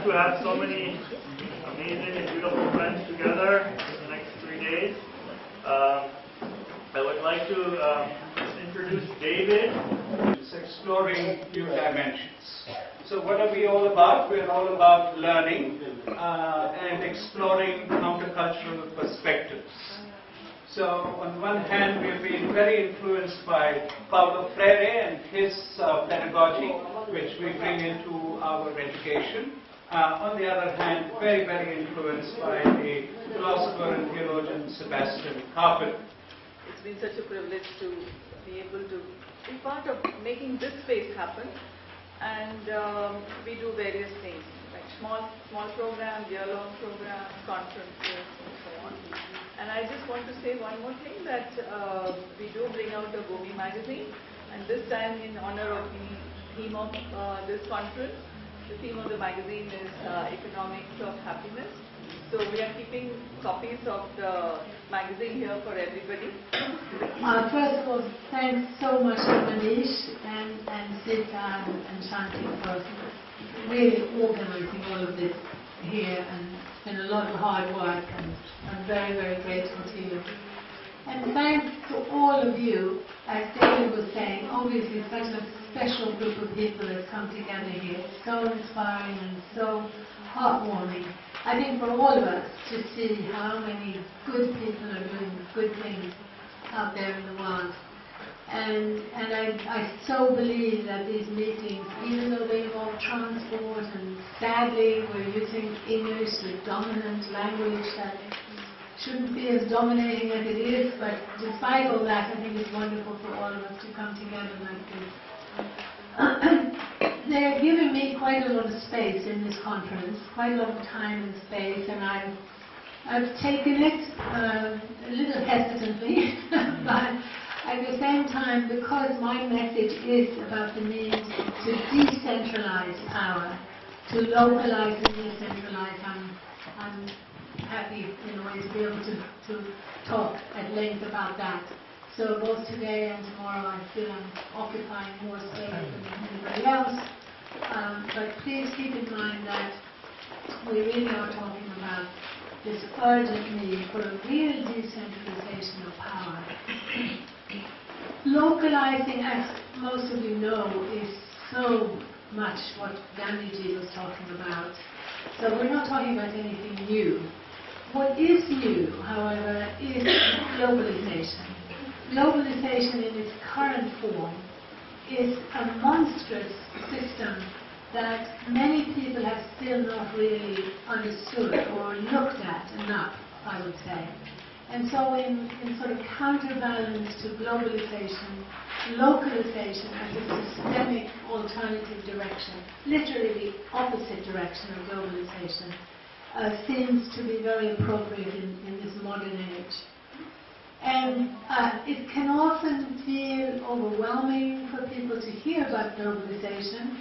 to have so many amazing and beautiful friends together in the next 3 days. I would like to introduce David. It's exploring new dimensions. So what are we all about? We're all about learning and exploring countercultural perspectives. So on one hand, we've been very influenced by Paulo Freire and his pedagogy, which we bring into our education. On the other hand, very, very influenced by the philosopher and theologian Sebastian Carpenter. It's been such a privilege to be able to be part of making this space happen. And we do various things, like small programs, year-long programs, conferences, and so on. And I just want to say one more thing, that we do bring out a Bhoomi magazine, and this time in honor of the theme of this conference. The theme of the magazine is Economics of Happiness. So we are keeping copies of the magazine here for everybody. First of all, thanks so much to Mansh and Seetha and Shanti for really organizing all of this here, and it's been a lot of hard work, and I'm very, very grateful to you. And thanks to all of you. As David was saying, obviously such a special group of people that's come together here. It's so inspiring and so heartwarming, I think, for all of us to see how many good people are doing good things out there in the world. And I so believe that these meetings, even though they involve transport, and sadly we're using English, the dominant language that shouldn't be as dominating as it is, but despite all that, I think it's wonderful for all of us to come together like this. They're giving me quite a lot of space in this conference, quite a lot of time and space, and I've taken it a little hesitantly, but at the same time, because my message is about the need to decentralize power, to localize and decentralize, I'm happy in a way to be able to talk at length about that. So both today and tomorrow I feel I'm occupying more space than anybody else. But please keep in mind that we really are talking about this urgent need for a real decentralization of power. Localizing, as most of you know, is so much what Gandhiji was talking about. So we're not talking about anything new. What is new, however, is globalization. Globalization in its current form is a monstrous system that many people have still not really understood or looked at enough, I would say. And so in sort of counterbalance to globalization, localization as a systemic alternative direction, literally the opposite direction of globalization, seems to be very appropriate in this modern age. And it can often feel overwhelming for people to hear about globalization.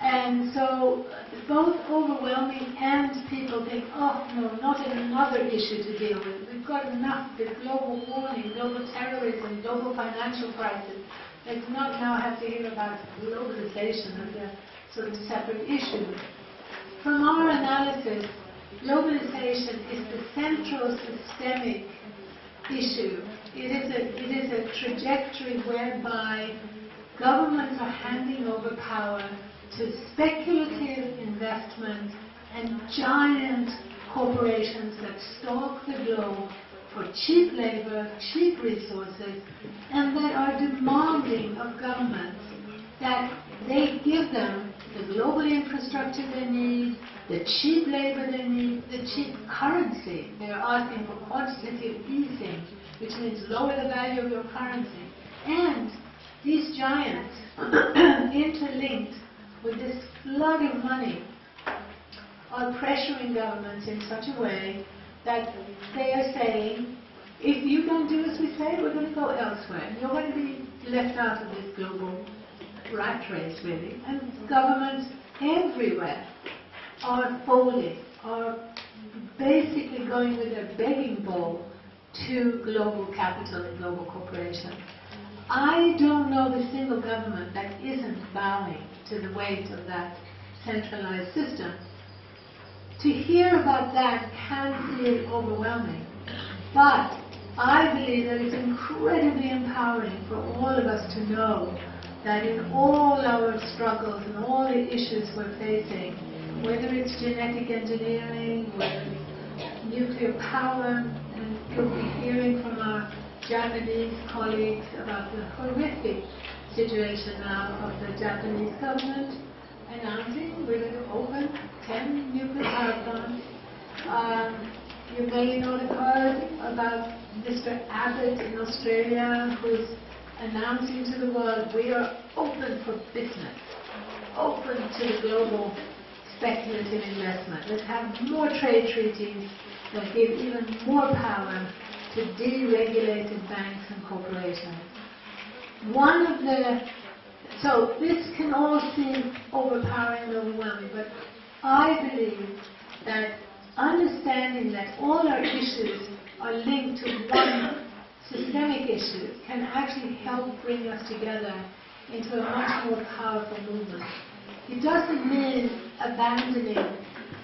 And so both overwhelming and people think, oh no, not another issue to deal with. We've got enough with global warming, global terrorism, global financial crisis. Let's not now have to hear about globalization as a sort of separate issue. From our analysis, globalization is the central systemic issue. It is a trajectory whereby governments are handing over power to speculative investment and giant corporations that stalk the globe for cheap labor, cheap resources, and that are demanding of governments that they give them the global infrastructure they need, the cheap labor they need, the cheap currency. They're asking for quantitative easing, which means lower the value of your currency. And these giants, interlinked with this flood of money, are pressuring governments in such a way that they are saying, if you don't do as we say, we're going to go elsewhere. You're going to be left out of this global rat race, really. And governments everywhere are folding, are basically going with a begging bowl to global capital and global corporations. I don't know the single government that isn't bowing to the weight of that centralized system. to hear about that can feel overwhelming. But I believe that it's incredibly empowering for all of us to know that in all our struggles and all the issues we're facing, whether it's genetic engineering, whether it's nuclear power, and you'll be hearing from our Japanese colleagues about the horrific situation now of the Japanese government announcing we're going to open 10 nuclear power plants. You may not have heard about Mr. Abbott in Australia, who's announcing to the world we are open for business, open to the global speculative investment. Let's have more trade treaties that give even more power to deregulated banks and corporations. So this can all seem overpowering and overwhelming, but I believe that understanding that all our issues are linked to one systemic issue can actually help bring us together into a much more powerful movement. It doesn't mean abandoning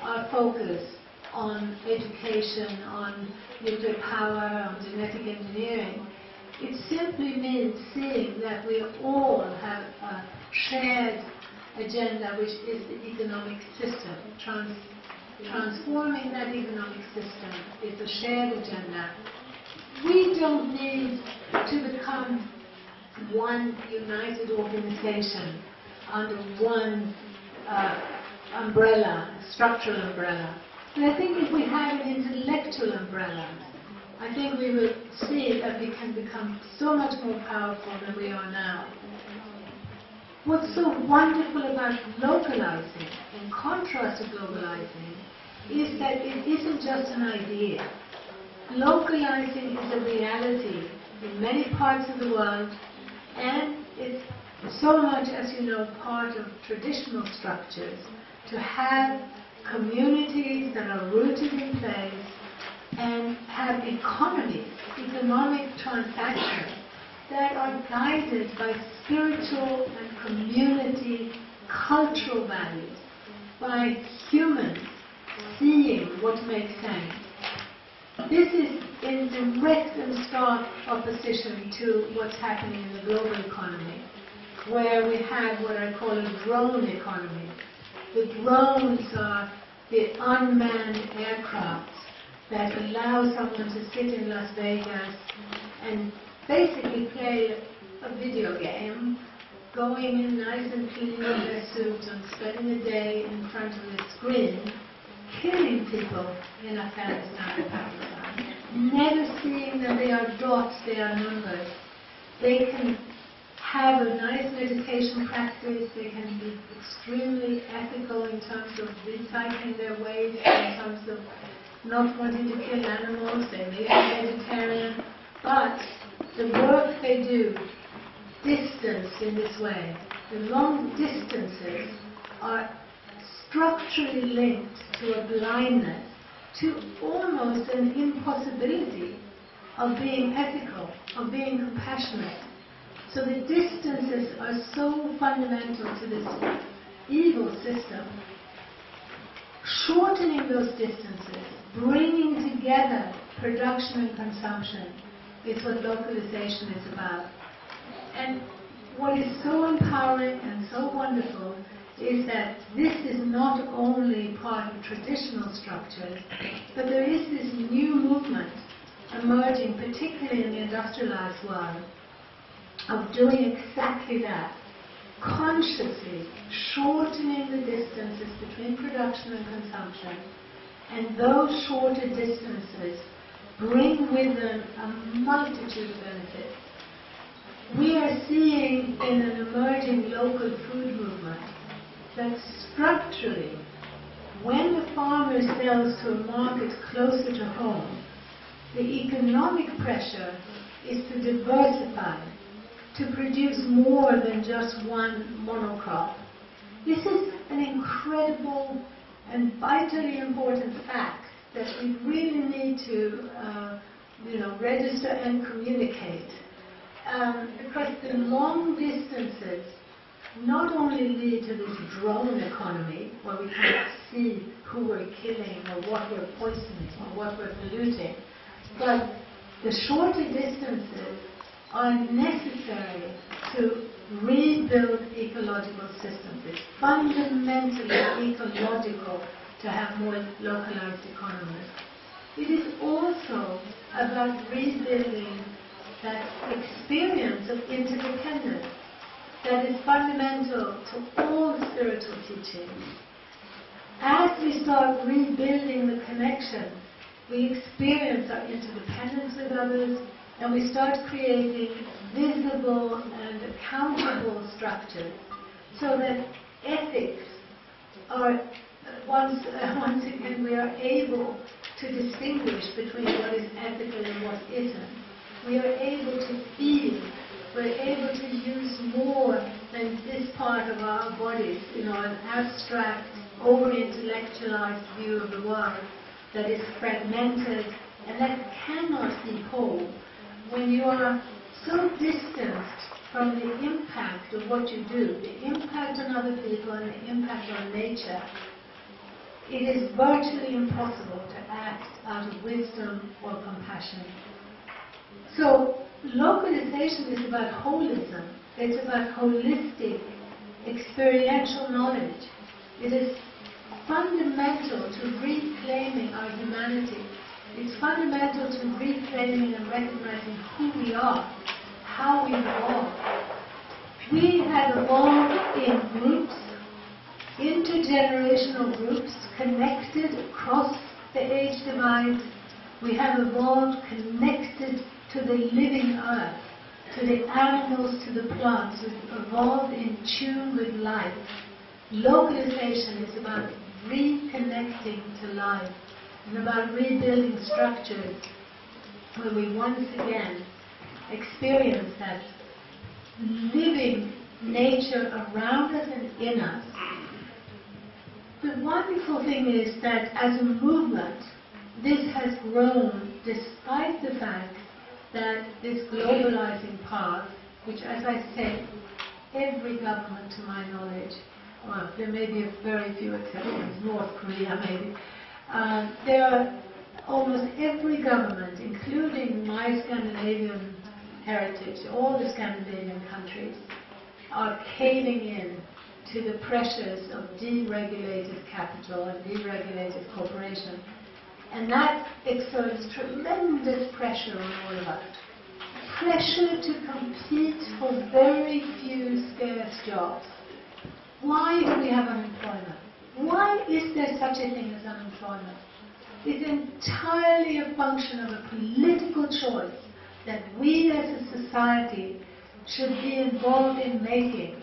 our focus on education, on nuclear power, on genetic engineering. It simply means seeing that we all have a shared agenda, which is the economic system. Transforming that economic system is a shared agenda. We don't need to become one united organization under one umbrella, structural umbrella. But I think if we have an intellectual umbrella, I think we will see that we can become so much more powerful than we are now. What's so wonderful about localizing, in contrast to globalizing, is that it isn't just an idea. Localizing is a reality in many parts of the world, and it's so much, as you know, part of traditional structures to have communities that are rooted in place and have economies, economic transactions that are guided by spiritual and community cultural values, by humans seeing what makes sense. This is in direct and stark opposition to what's happening in the global economy, where we have what I call a drone economy. The drones are the unmanned aircraft that allow someone to sit in Las Vegas and basically play a video game, going in nice and clean in their suit and spending a day in front of the screen, killing people in Afghanistan and Pakistan, never seeing that they are dots, they are numbers. They can have a nice meditation practice, they can be extremely ethical in terms of recycling their waste, in terms of not wanting to kill animals, they may be vegetarian, but the work they do, distance in this way, the long distances are structurally linked to a blindness, to almost an impossibility of being ethical, of being compassionate. So the distances are so fundamental to this evil system. Shortening those distances, bringing together production and consumption is what localization is about. And what is so empowering and so wonderful is that this is not only part of traditional structures, but there is this new movement emerging, particularly in the industrialized world, of doing exactly that, consciously shortening the distances between production and consumption, and those shorter distances bring with them a multitude of benefits. We are seeing in an emerging local food movement that structurally, when the farmer sells to a market closer to home, the economic pressure is to diversify, to produce more than just one monocrop. This is an incredible and vitally important fact that we really need to register and communicate. Because the long distances not only lead to this drone economy, where we can't see who who we're killing or what we're poisoning or what we're polluting. But the shorter distances are necessary to rebuild ecological systems. It's fundamentally ecological to have more localized economies. It is also about rebuilding that experience of interdependence that is fundamental to all spiritual teachings. As we start rebuilding the connection, we experience our interdependence with others, and we start creating visible and accountable structures so that ethics are, once again, we are able to distinguish between what is ethical and what isn't. We are able to feel, we're able to use more than this part of our bodies, an abstract, over-intellectualized view of the world that is fragmented and that cannot be whole. When you are so distanced from the impact of what you do, the impact on other people and the impact on nature, it is virtually impossible to act out of wisdom or compassion. So, localization is about holism. It's about holistic, experiential knowledge. It is fundamental to reclaiming our humanity. It's fundamental to reclaiming and recognizing who we are, how we evolve. We have evolved in groups, intergenerational groups, connected across the age divides. We have evolved connected to the living earth, to the animals, to the plants. We've evolved in tune with life. Localization is about reconnecting to life and about rebuilding structures where we once again experience that living nature around us and in us. The wonderful thing is that as a movement, this has grown despite the fact that this globalizing path, which, as I said, every government to my knowledge, well, there may be a very few exceptions, North Korea maybe, there are almost every government, including my Scandinavian heritage, all the Scandinavian countries, are caving in to the pressures of deregulated capital and deregulated corporation. And that exerts tremendous pressure on all of us. Pressure to compete for very few scarce jobs. Why do we have unemployment? Why is there such a thing as unemployment? It's entirely a function of a political choice that we as a society should be involved in making.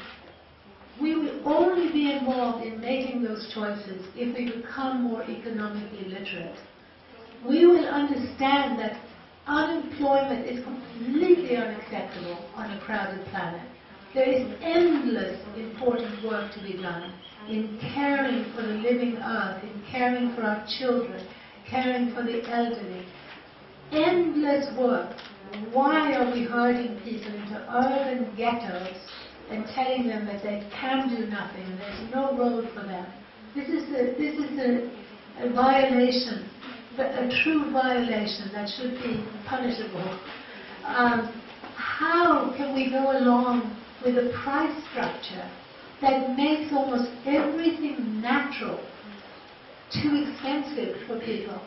We will only be involved in making those choices if we become more economically literate. We will understand that unemployment is completely unacceptable on a crowded planet. There is endless important work to be done in caring for the living earth, in caring for our children, caring for the elderly. Endless work. Why are we herding people into urban ghettos and telling them that they can do nothing and there's no road for them? This is a violation, a true violation that should be punishable. How can we go along with a price structure that makes almost everything natural too expensive for people?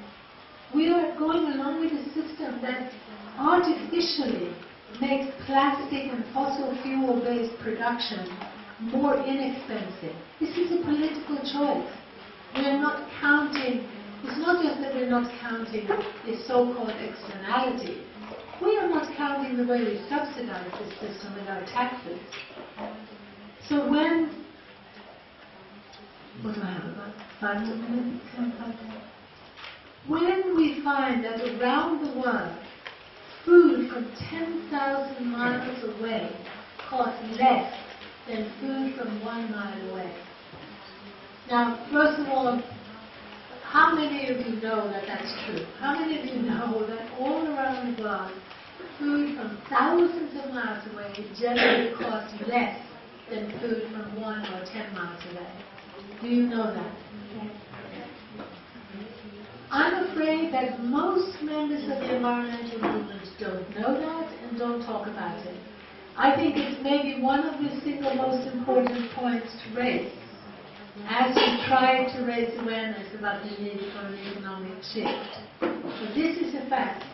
We are going along with a system that artificially makes plastic and fossil fuel-based production more inexpensive. This is a political choice. We are not counting. It's not just that we're not counting the so-called externality. We are not counting the way we subsidize this system with our taxes. So when... What do I have about 5 more minutes? 5 minutes? When we find that around the world, food from 10,000 miles away costs less than food from 1 mile away. Now, first of all, how many of you know that that's true? How many of you know that all around the world, food from thousands of miles away generally costs less than food from 1 or 10 miles away? Do you know that? afraid that most members of the environmental movement don't know that and don't talk about it. I think it's maybe one of the single most important points to raise as we try to raise awareness about the need for an economic shift. So this is a fact,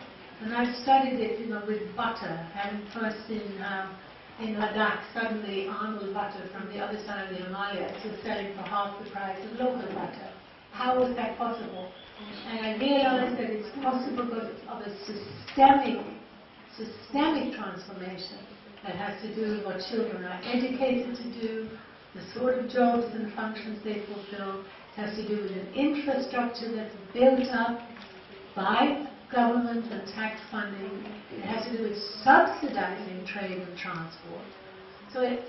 and I've studied it, with butter, having first seen in Ladakh suddenly almond butter from the other side of the Himalayas was selling for half the price of local butter. How was that possible? And I realized that it's possible because of a systemic transformation that has to do with what children are educated to do, the sort of jobs and functions they fulfill. It has to do with an infrastructure that's built up by government and tax funding. It has to do with subsidizing trade and transport. So it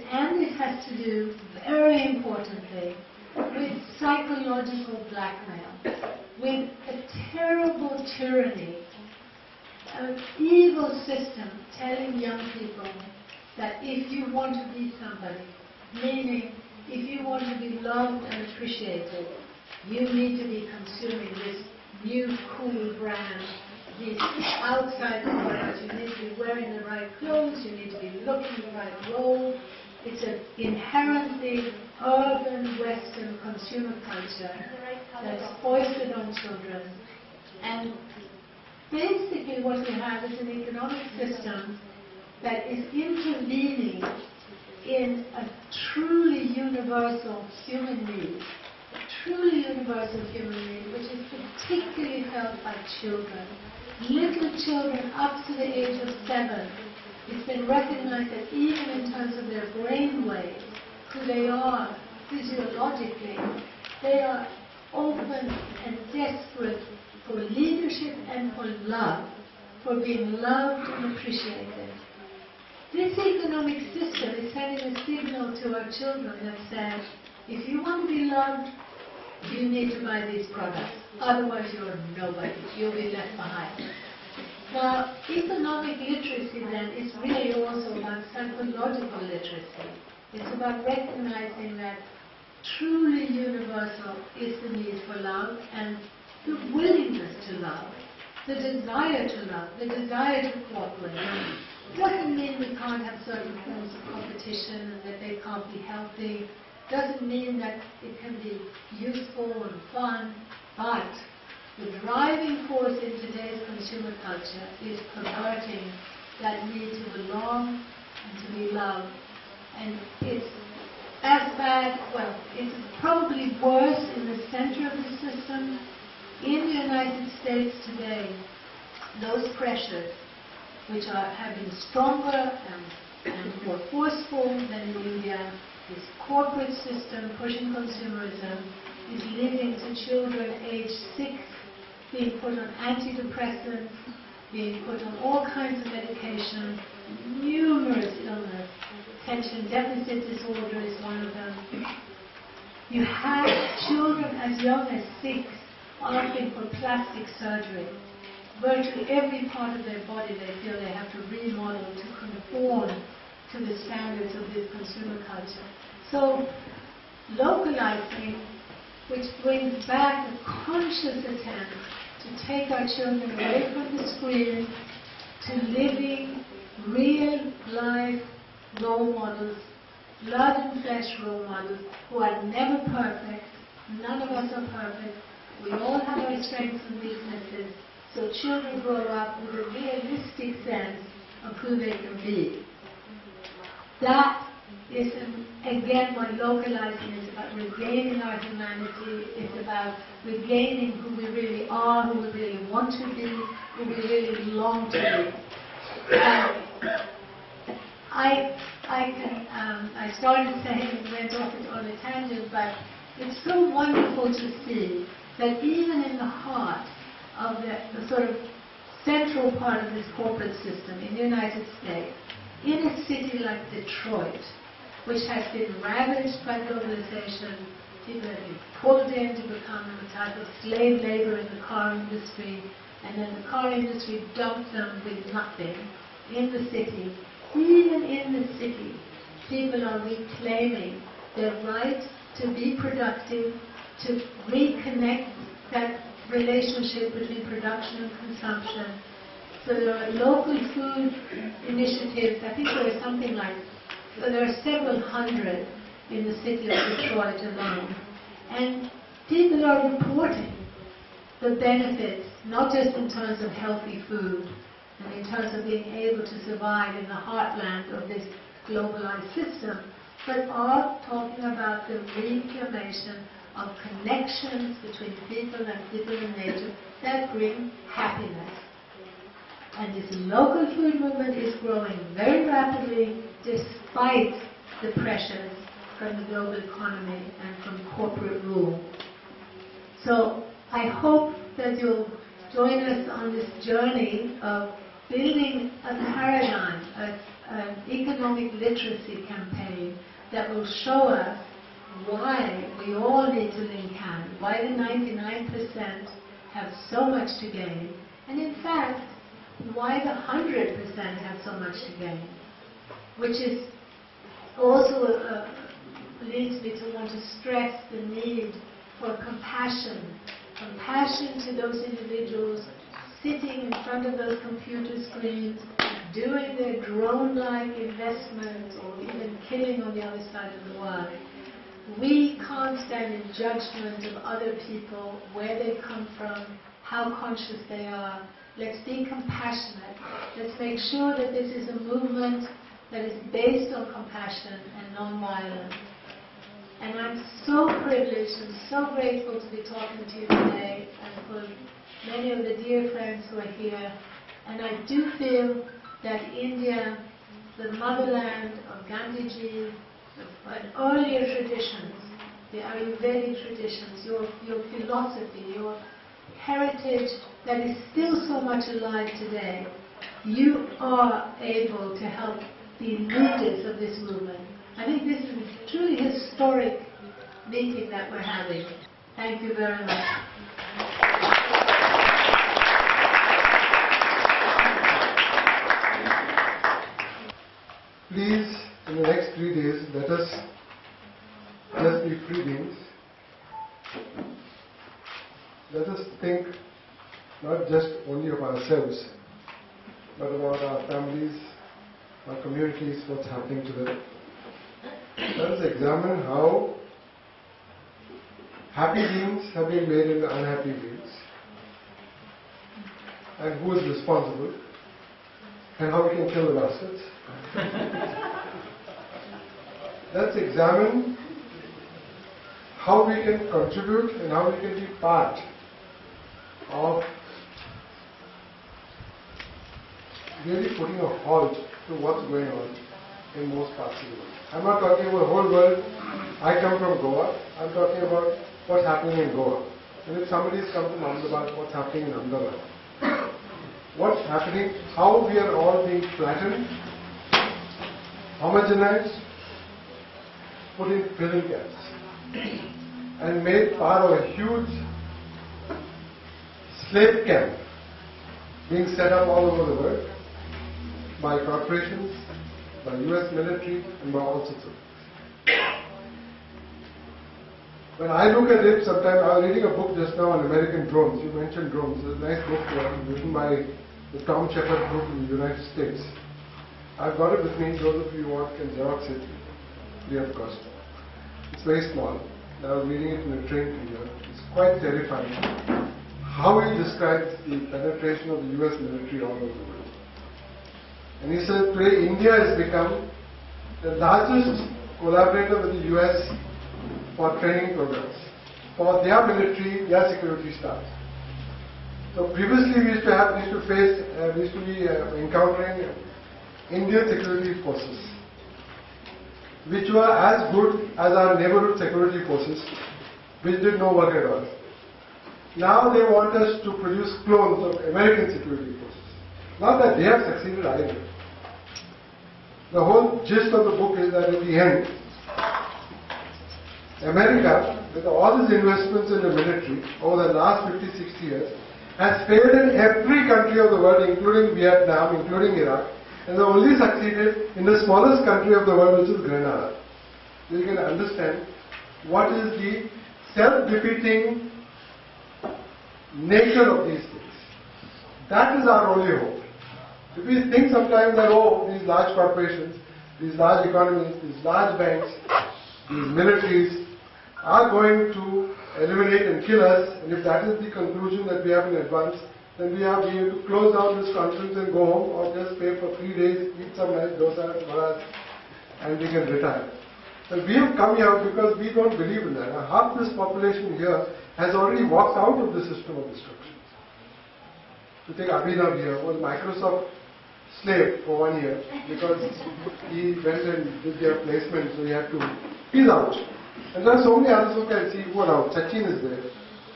has to do, very importantly, with psychological blackmail, with a terrible tyranny, an evil system telling young people that if you want to be somebody, meaning if you want to be loved and appreciated, you need to be consuming this new cool brand, these outside products. You need to be wearing the right clothes, you need to be looking the right role. It's an inherently urban Western consumer culture that's foisted on children. And basically what we have is an economic system that is intervening in a truly universal human need, which is particularly felt by children. Little children up to the age of 7, it's been recognized that even in terms of their brain waves, who they are physiologically, they are open and desperate for leadership and for love, for being loved and appreciated. This economic system is sending a signal to our children that says, if you want to be loved, you need to buy these products. Otherwise you're nobody. You'll be left behind. Now, economic literacy then is really also about psychological literacy. It's about recognizing that truly universal is the need for love and the willingness to love, the desire to love, the desire to cooperate. It doesn't mean we can't have certain forms of competition and that they can't be healthy. Doesn't mean that it can be useful and fun, but the driving force in today's consumer culture is perverting that need to belong and to be loved. And it's as bad, well, it's probably worse in the center of the system. In the United States today, those pressures, which have been stronger and more forceful than in India, this corporate system pushing consumerism is leading to children aged 6 being put on antidepressants, being put on all kinds of medication, numerous illness. Attention deficit disorder is one of them. You have children as young as 6 opting for plastic surgery. Virtually every part of their body they feel they have to remodel to conform to the standards of this consumer culture. So, localizing, which brings back a conscious attempt to take our children away from the screen to living real life role models, blood and flesh role models, who are never perfect. None of us are perfect. We all have our strengths and weaknesses. So children grow up with a realistic sense of who they can be. That is, again, what localizing is about: regaining our humanity. It's about regaining who we really are, who we really want to be, who we really long to be. I started saying and went off on a tangent, but it's so wonderful to see that even in the heart of the sort of central part of this corporate system in the United States, in a city like Detroit, which has been ravaged by globalization, people have been pulled in to become a type of slave labor in the car industry, and then the car industry dumped them with nothing in the city. Even in the city, people are reclaiming their right to be productive, to reconnect that relationship between production and consumption. So there are local food initiatives. I think there are something like, there are several hundred in the city of Detroit alone. And people are reporting the benefits, not just in terms of healthy food, and in terms of being able to survive in the heartland of this globalized system, but are talking about the reclamation of connections between people and nature that bring happiness. And this local food movement is growing very rapidly despite the pressures from the global economy and from corporate rule. So I hope that you'll join us on this journey of building a paradigm, an economic literacy campaign that will show us why we all need to link hands, why the 99% have so much to gain, and in fact, why the 100% have so much to gain, which is also leads me to want to stress the need for compassion. Compassion to those individuals sitting in front of those computer screens, doing their drone-like investments or even killing on the other side of the world. We can't stand in judgment of other people, where they come from, how conscious they are. Let's be compassionate. Let's make sure that this is a movement that is based on compassion and non-violence. And I'm so privileged and so grateful to be talking to you today, and for many of the dear friends who are here. And I do feel that India, the motherland of Gandhiji, and earlier traditions, the Ayurvedic traditions, your philosophy, your heritage that is still so much alive today, you are able to help be leaders of this movement. I think this is a truly historic meeting that we're having. Thank you very much. Please, in the next 3 days, let us just be free beings. Let us think not just only of ourselves, but about our families, our communities, what's happening to them. Let us examine how happy beings have been made into unhappy beings, and who is responsible, and how we can kill the bastards. Let's examine how we can contribute and how we can be part of really putting a halt to what's going on in most parts of the world. I'm not talking about the whole world. I come from Goa. I'm talking about what's happening in Goa. And if somebody's come from Ahmedabad, what's happening in Ahmedabad? What's happening, how we are all being flattened, homogenized, put in prison camps, and made part of a huge slave camp being set up all over the world by corporations, by US military, and by all sorts of things. When I look at it, sometimes I was reading a book just now on American drones. You mentioned drones. It's a nice book written by the Tom Shepard group in the United States. I've got it with me. Those of you who want can Xerox it free of cost. It's very small. I was reading it in a train to here. It's quite terrifying how he describes the penetration of the US military all over the world. And he said today India has become the largest collaborator with the US for training programs, for their military, their security staff. So previously we used to be encountering Indian security forces, which were as good as our neighborhood security forces, which did no work at all. Now they want us to produce clones of American security forces. Not that they have succeeded either. The whole gist of the book is that at the end, America, with all its investments in the military over the last 50-60 years, has failed in every country of the world, including Vietnam, including Iraq, and they only succeeded in the smallest country of the world, which is Grenada. So you can understand what is the self-defeating nature of these things. That is our only hope. If we think sometimes that, oh, these large corporations, these large economies, these large banks, these militaries are going to eliminate and kill us, and if that is the conclusion that we have in advance, then we have to close down this conference and go home, or just pay for 3 days, eat some nice dosa, varas, and we can retire. But we have come here because we don't believe in that. Half this population here has already walked out of the system of destruction. To take Abhinav here, was Microsoft slave for 1 year because he went and did their placement, so he had to, he's out. And there are so many others who can see who are out. Sachin is there.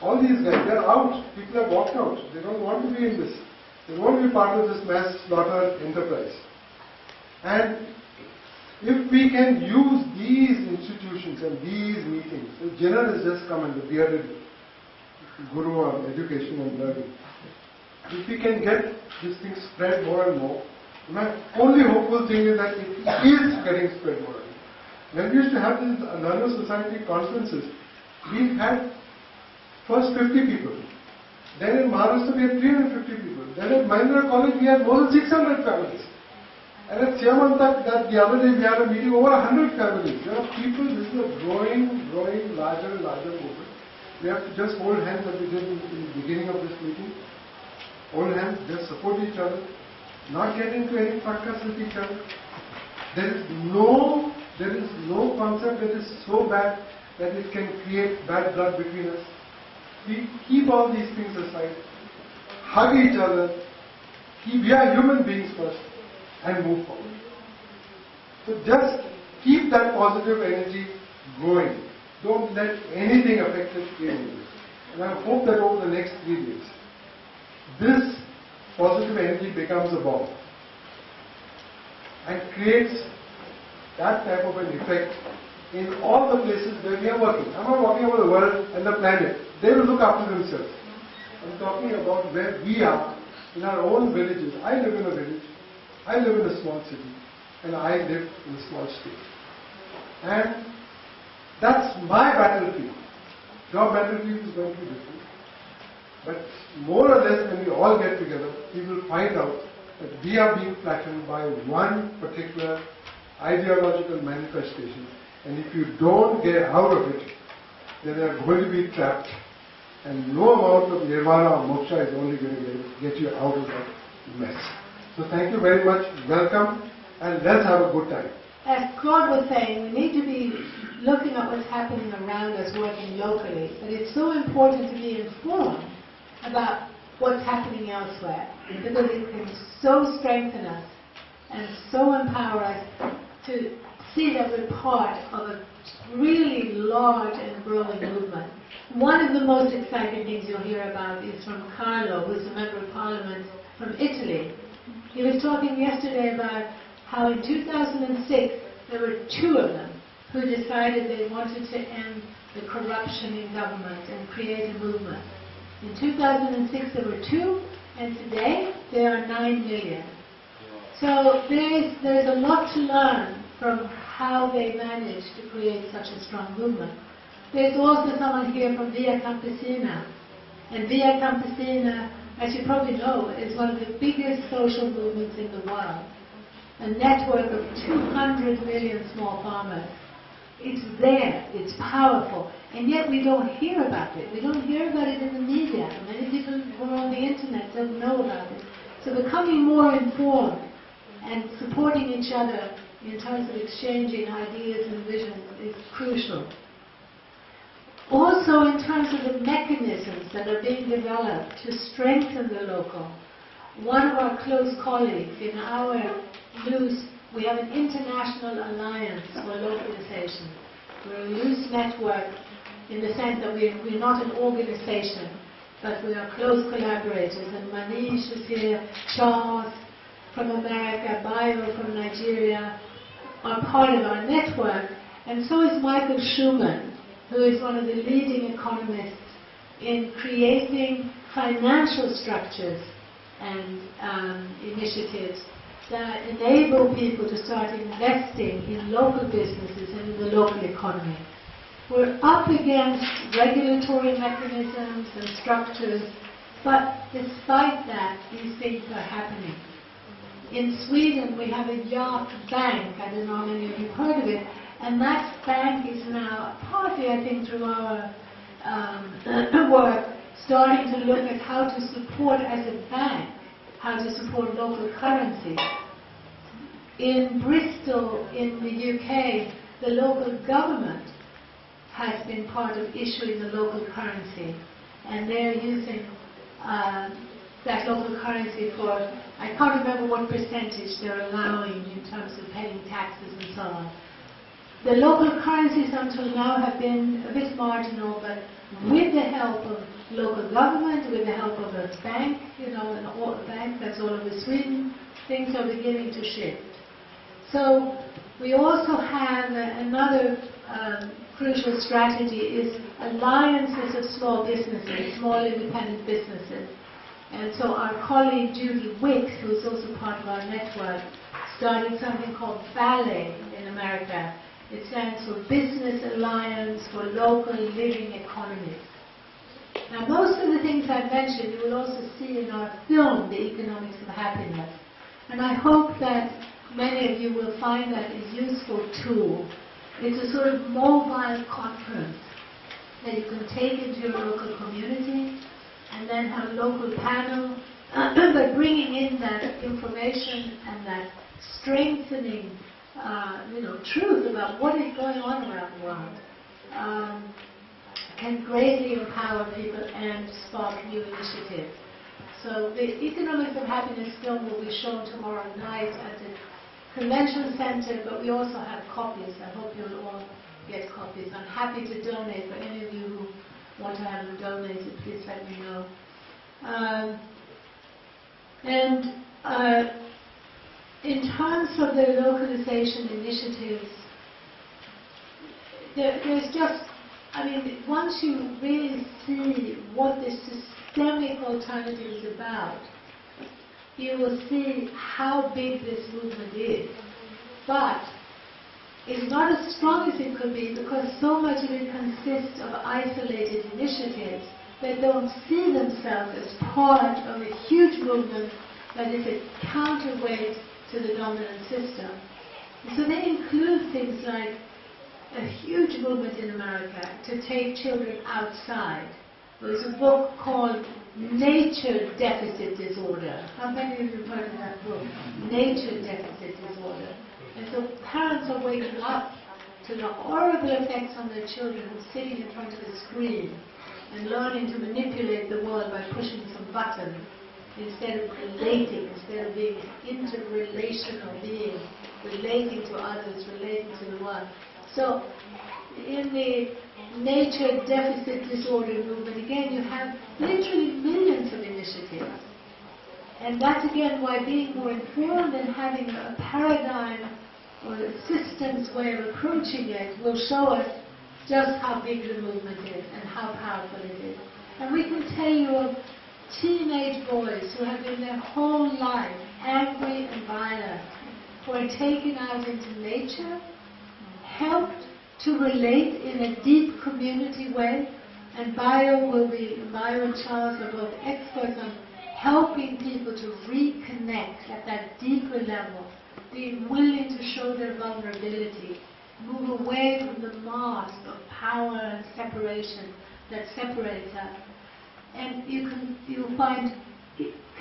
All these guys, they're out. People have walked out. They don't want to be in this. They don't want to be part of this mass slaughter enterprise. And if we can use these institutions and these meetings, so Jinnah has just come and the bearded guru of education and learning. If we can get this thing spread more and more, my only hopeful thing is that it is getting spread more and more. When we used to have these Learner Society conferences, we had first 50 people. Then in Maharashtra we had 350 people. Then at Mahindra College we had more than 600 families. And at Siamantak, that the other day we had a meeting over 100 families. There are people, this is a growing, larger and larger movement. We have to just hold hands as we did in the beginning of this meeting. Hold hands, just support each other. Not get into any fracas with each other. There is no concept that is so bad that it can create bad blood between us. We keep all these things aside, hug each other, we are human beings first, and move forward. So just keep that positive energy going. Don't let anything affect it anyway. And I hope that over the next 3 days, this positive energy becomes a bomb and creates that type of an effect in all the places where we are working. I'm not talking about the world and the planet. They will look after themselves. I'm talking about where we are, in our own villages. I live in a village, I live in a small city, and I live in a small state. And that's my battlefield. Your battlefield is going to be different. But more or less when we all get together, we will find out that we are being flattened by one particular ideological manifestation. And if you don't get out of it, then you are going to be trapped. And no amount of nirvana or moksha is only going to get you out of that mess. So thank you very much. Welcome. And let's have a good time. As Claude was saying, we need to be looking at what's happening around us, working locally. But it's so important to be informed about what's happening elsewhere, because it can so strengthen us and so empower us to see that we're part of a really large and growing movement. One of the most exciting things you'll hear about is from Carlo, who's a member of parliament from Italy. He was talking yesterday about how in 2006 there were 2 of them who decided they wanted to end the corruption in government and create a movement. In 2006 there were 2, and today there are 9 million. So there's a lot to learn from how they managed to create such a strong movement. There's also someone here from Via Campesina. And Via Campesina, as you probably know, is one of the biggest social movements in the world. A network of 200 million small farmers. It's there, it's powerful, and yet we don't hear about it. We don't hear about it in the media. Many people who are on the internet don't know about it. So becoming more informed and supporting each other in terms of exchanging ideas and visions is crucial. Also in terms of the mechanisms that are being developed to strengthen the local. One of our close colleagues in our loose, we have an international alliance for localization. We're a loose network in the sense that we're not an organization, but we are close collaborators. And Manish is here, Charles from America, Bayo from Nigeria, are part of our network. And so is Michael Schumann, who is one of the leading economists in creating financial structures and initiatives that enable people to start investing in local businesses and in the local economy. We're up against regulatory mechanisms and structures But despite that, these things are happening. In Sweden, we have a yacht bank. I don't know how many of you have heard of it. And that bank is now, partly I think through our work, starting to look at how to support as a bank, how to support local currency. In Bristol, in the UK, the local government has been part of issuing the local currency. And they're using that local currency for, I can't remember what percentage they're allowing in terms of paying taxes and so on. The local currencies until now have been a bit marginal, but with the help of local government, with the help of a bank, you know, a bank that's all over Sweden, things are beginning to shift. So we also have another crucial strategy is alliances of small businesses, small independent businesses. And so our colleague Judy Wicks, who is also part of our network, started something called BALLE in America. It stands for Business Alliance for Local Living Economies. Now, most of the things I've mentioned you will also see in our film, The Economics of Happiness. And I hope that many of you will find that a useful tool. It's a sort of mobile conference that you can take into your local community and then have a local panel, but bringing in that information and that strengthening truth about what is going on around the world can greatly empower people and spark new initiatives. So the Economics of Happiness film will be shown tomorrow night at the Convention Center, but we also have copies. I hope you'll all get copies. I'm happy to donate. For any of you who want to have them donated, please let me know. In terms of the localization initiatives, there's just, once you really see what the systemic alternative is about, you will see how big this movement is. But it's not as strong as it could be because so much of it consists of isolated initiatives that don't see themselves as part of a huge movement that is a counterweight to the dominant system. And so they include things like a huge movement in America to take children outside. There's a book called Nature Deficit Disorder. How many of you have heard of that book? Nature Deficit Disorder. And so parents are waking up to the horrible effects on their children who are sitting in front of a screen and learning to manipulate the world by pushing some buttons instead of relating, instead of being an interrelational being, relating to others, relating to the world. So in the Nature Deficit Disorder movement, again, you have literally millions of initiatives. And that's again why being more informed and having a paradigm or a systems way of approaching it will show us just how big the movement is and how powerful it is. And we can tell you of teenage boys who have been their whole life angry and violent, who are taken out into nature, helped to relate in a deep community way, and Bio and Charles are both experts on helping people to reconnect at that deeper level, being willing to show their vulnerability, move away from the mask of power and separation that separates us. And you'll find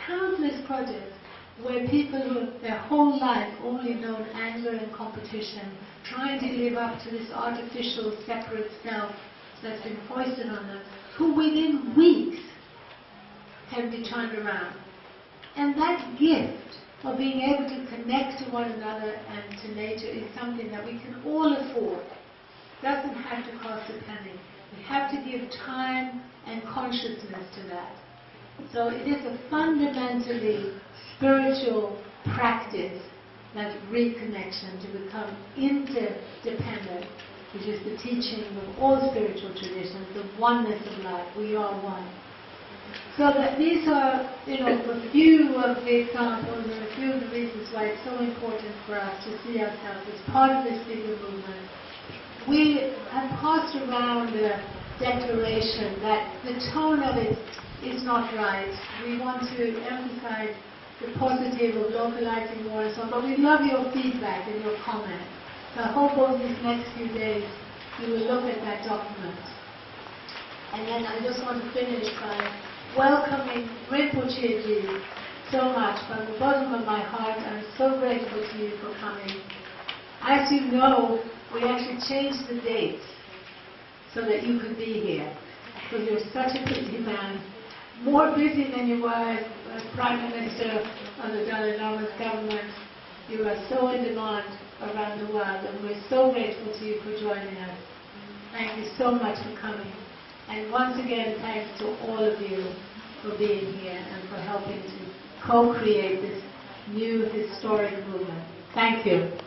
countless projects where people who their whole life only known anger and competition, trying to live up to this artificial separate self that's been foisted on them, who within weeks can be turned around. And that gift of being able to connect to one another and to nature is something that we can all afford. It doesn't have to cost a penny. We have to give time and consciousness to that. So it is a fundamentally spiritual practice, that reconnection, to become interdependent, which is the teaching of all spiritual traditions, the oneness of life. We are one. So that these are, a few of the examples and a few of the reasons why it's so important for us to see ourselves as part of this bigger movement. We have passed around declaration that the tone of it is not right. We want to emphasize the positive of localizing more and so on, but we love your feedback and your comments. So I hope over these next few days you will look at that document. And then I just want to finish by welcoming Rinpoche-ji so much from the bottom of my heart. I'm so grateful to you for coming. As you know, we actually changed the dates so that you could be here, because you're such a busy man, more busy than you were as Prime Minister of the Dalai Lama's government. You are so in demand around the world, and we're so grateful to you for joining us. Thank you so much for coming. And once again, thanks to all of you for being here and for helping to co-create this new historic movement. Thank you.